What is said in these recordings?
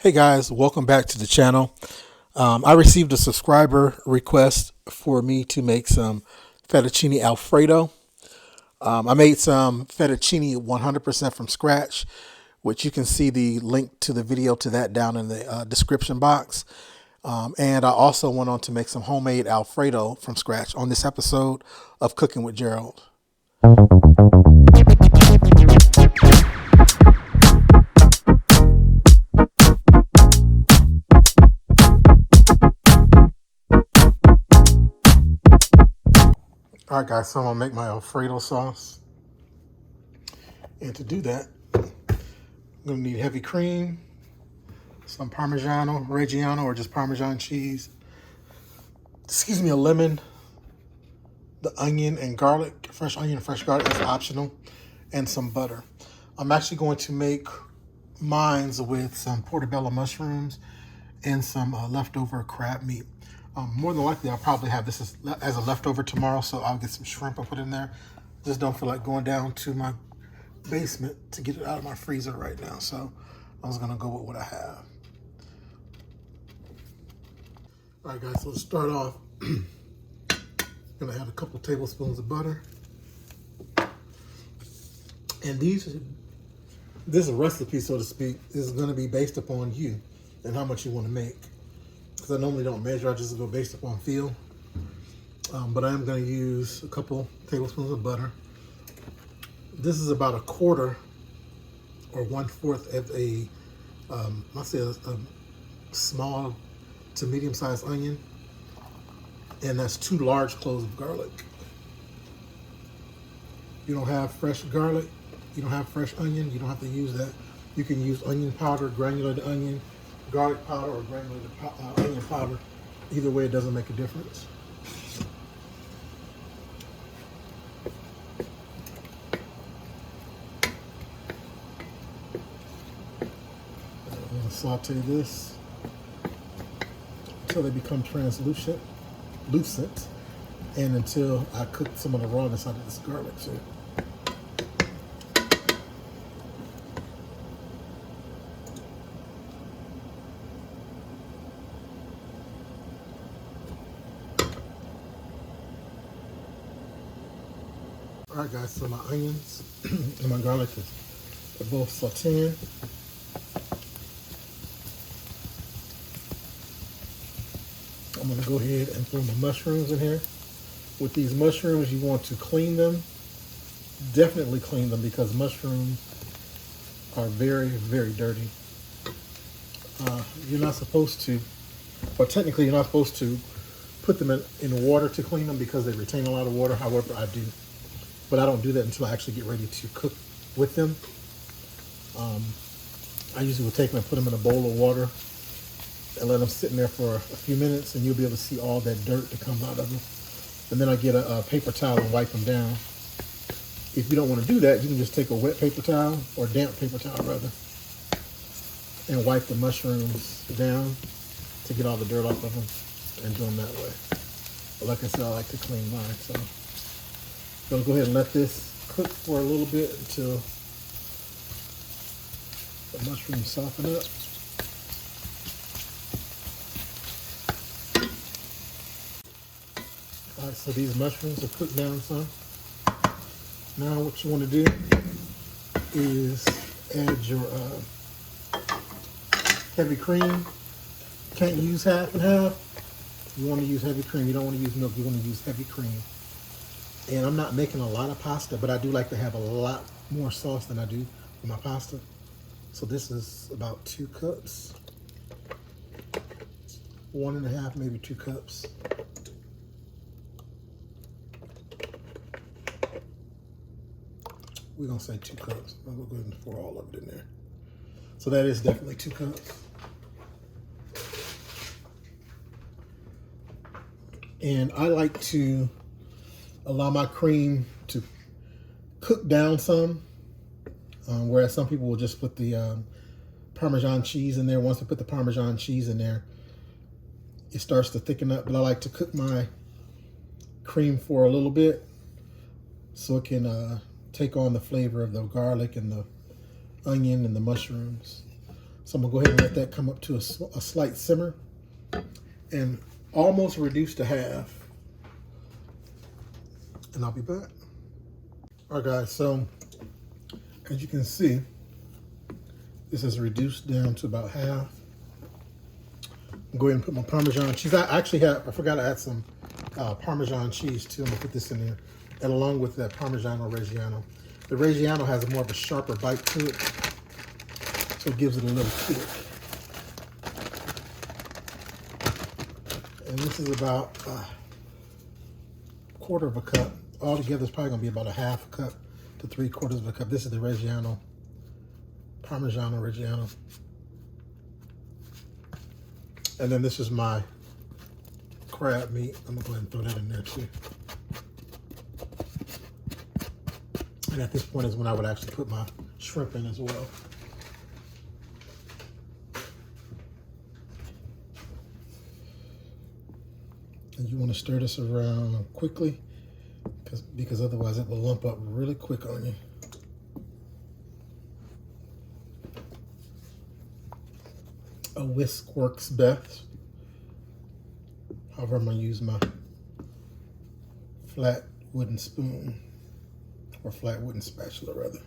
Hey guys, welcome back to the channel. I received a subscriber request for me to make some fettuccine Alfredo. I made some fettuccine 100% from scratch, which you can see the link to the video to that down in the description box. And I also went on to make some homemade Alfredo from scratch on this episode of Cooking with Gerald. All right, guys, so I'm gonna make my Alfredo sauce. And to do that, I'm gonna need heavy cream, some Parmigiano Reggiano or just Parmesan cheese, excuse me, a lemon, the onion and garlic, fresh onion and fresh garlic is optional, and some butter. I'm actually going to make mines with some portobello mushrooms and some leftover crab meat. More than likely, I'll probably have this as a leftover tomorrow, so I'll get some shrimp and put in there. Just don't feel like going down to my basement to get it out of my freezer right now, so I was gonna go with what I have. All right, guys, so to start off, gonna add a couple tablespoons of butter. And this recipe, so to speak, is gonna be based upon you and how much you wanna make. Because I normally don't measure, I just go based upon feel. But I am gonna use a couple tablespoons of butter. This is about a quarter or 1/4 of a, let's say a small to medium-sized onion. And that's 2 large cloves of garlic. You don't have fresh garlic, you don't have fresh onion, you don't have to use that. You can use onion powder, granulated onion, garlic powder, or granulated onion powder. Either way, it doesn't make a difference. I'm going to saute this until they become translucent, and until I cook some of the rawness out of this garlic too. All right, guys, so my onions and my garlic are both sauteing. I'm gonna go ahead and throw my mushrooms in here. With these mushrooms, you want to clean them. Definitely clean them because mushrooms are very, very dirty. You're not supposed to, or technically you're not supposed to put them in water to clean them because they retain a lot of water. However, I do. But I don't do that until I actually get ready to cook with them. I usually will take them and put them in a bowl of water and let them sit in there for a few minutes, and you'll be able to see all that dirt that comes out of them. And then I get a paper towel and wipe them down. If you don't want to do that, you can just take a wet paper towel, or damp paper towel rather, and wipe the mushrooms down to get all the dirt off of them and do them that way. But like I said, I like to clean mine, so I'm gonna go ahead and let this cook for a little bit until the mushrooms soften up. All right, so these mushrooms are cooked down some. Now what you want to do is add your heavy cream. Can't use half and half. You want to use heavy cream. You don't want to use milk. You want to use heavy cream. And I'm not making a lot of pasta, but I do like to have a lot more sauce than I do for my pasta. So this is about 2 cups. 1.5, maybe 2 cups. We're gonna say 2 cups. I'm gonna go ahead and pour all of it in there. So that is definitely 2 cups. And I like to allow my cream to cook down some, whereas some people will just put the Parmesan cheese in there. Once they put the Parmesan cheese in there, it starts to thicken up. But I like to cook my cream for a little bit so it can take on the flavor of the garlic and the onion and the mushrooms. So I'm gonna go ahead and let that come up to a slight simmer and almost reduce to half. And I'll be back. All right, guys, so as you can see, this is reduced down to about half. I'll go ahead and put my Parmesan cheese. I forgot I had some Parmesan cheese too. I'm gonna put this in there. And along with that Parmigiano Reggiano. The Reggiano has more of a sharper bite to it, so it gives it a little kick. And this is about a quarter of a cup. Altogether, it's probably gonna be about a half a cup to 3/4 of a cup. This is the Reggiano, Parmigiano Reggiano. And then this is my crab meat. I'm gonna go ahead and throw that in there too. And at this point is when I would actually put my shrimp in as well. And you want to stir this around quickly because otherwise it will lump up really quick on you. A whisk works best. However, I'm going to use my flat wooden spoon, or flat wooden spatula rather.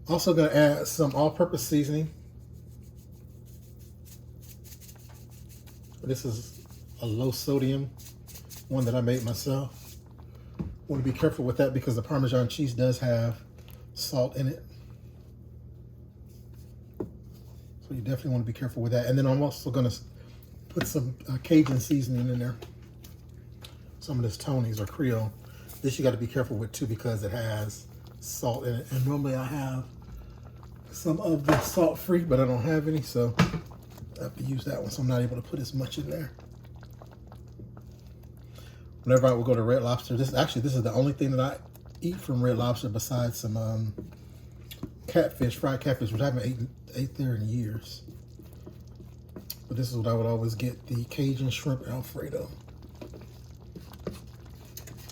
Also going to add some all-purpose seasoning. This is a low sodium one that I made myself. Want to be careful with that because the Parmesan cheese does have salt in it. So you definitely want to be careful with that. And then I'm also going to put some Cajun seasoning in there. Some of this Tony's or Creole. This you got to be careful with too because it has salt in it. And normally I have some of the salt free, but I don't have any, so I have to use that one. So I'm not able to put as much in there. Whenever I would go to Red Lobster, this is the only thing that I eat from Red Lobster besides some catfish, fried catfish, which I haven't ate there in years. But this is what I would always get, the Cajun Shrimp Alfredo.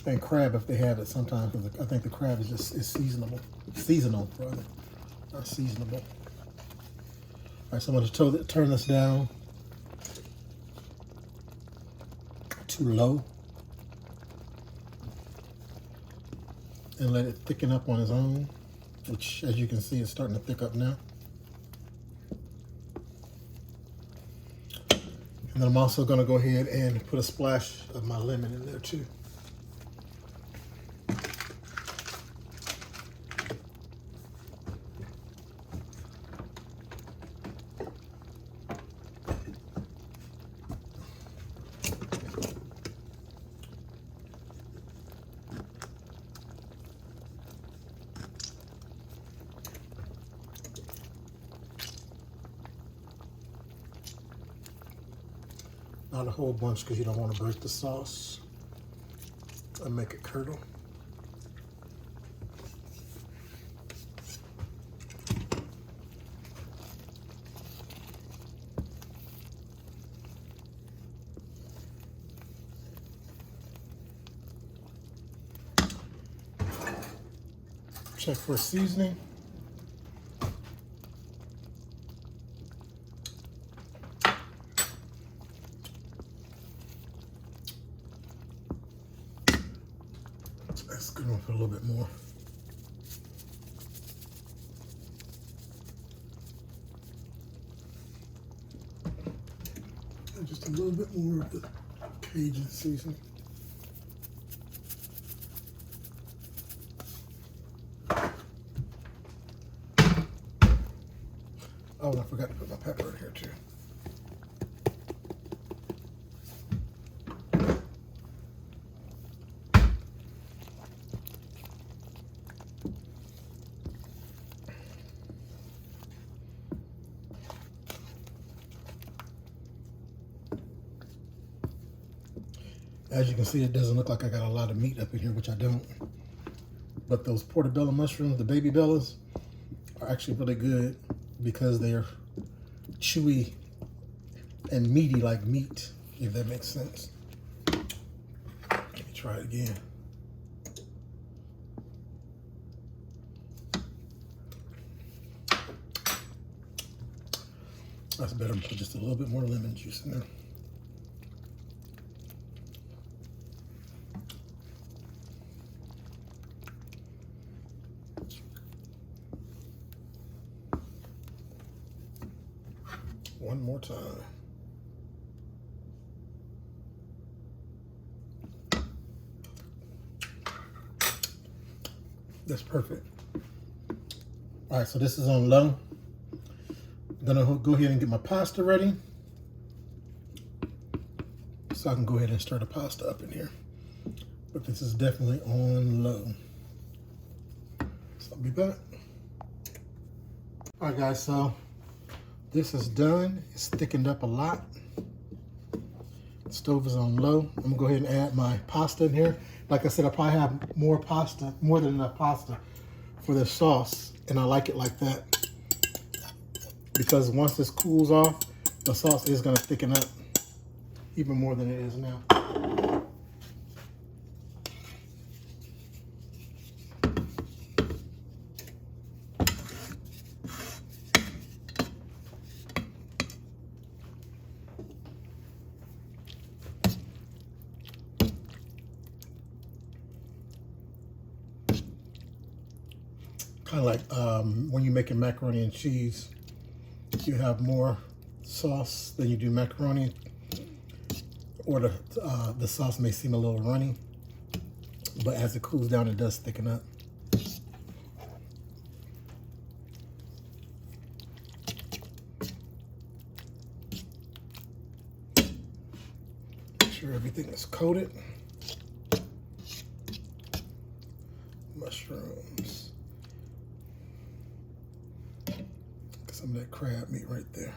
And crab if they have it sometimes, because I think the crab is seasonal rather, not seasonable. All right, so I'm going to turn this down to low and let it thicken up on its own, which as you can see is starting to thick up now. And then I'm also going to go ahead and put a splash of my lemon in there too. Not a whole bunch because you don't want to break the sauce and make it curdle. Check for seasoning. That's good enough for a little bit more. And just a little bit more of the Cajun seasoning. Oh, and I forgot to put my pepper in here too. As you can see, it doesn't look like I got a lot of meat up in here, which I don't. But those portobello mushrooms, the baby bellas, are actually really good because they're chewy and meaty like meat, if that makes sense. Let me try it again. That's better. Put just a little bit more lemon juice in there. One more time. That's perfect. All right, so this is on low. I'm gonna go ahead and get my pasta ready, so I can go ahead and stir the pasta up in here. But this is definitely on low. So I'll be back. All right, guys, so this is done. It's thickened up a lot. The stove is on low. I'm gonna go ahead and add my pasta in here. Like I said, I probably have more pasta, more than enough pasta for this sauce, and I like it like that because once this cools off, the sauce is gonna thicken up even more than it is now. Kind of like when you're making macaroni and cheese, you have more sauce than you do macaroni, or the sauce may seem a little runny, but as it cools down, it does thicken up. Make sure everything is coated. Mushrooms. Some of that crab meat right there.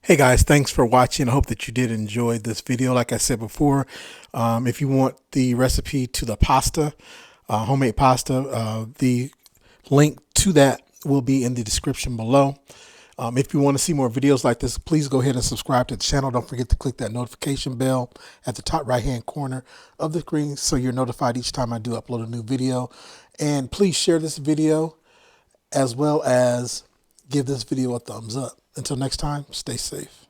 Hey guys, thanks for watching. I hope that you did enjoy this video. Like I said before, if you want the recipe to the pasta, homemade pasta, the link to that will be in the description below. If you want to see more videos like this, please go ahead and subscribe to the channel. Don't forget to click that notification bell at the top right hand corner of the screen so you're notified each time I do upload a new video. And please share this video as well as give this video a thumbs up. Until next time, stay safe.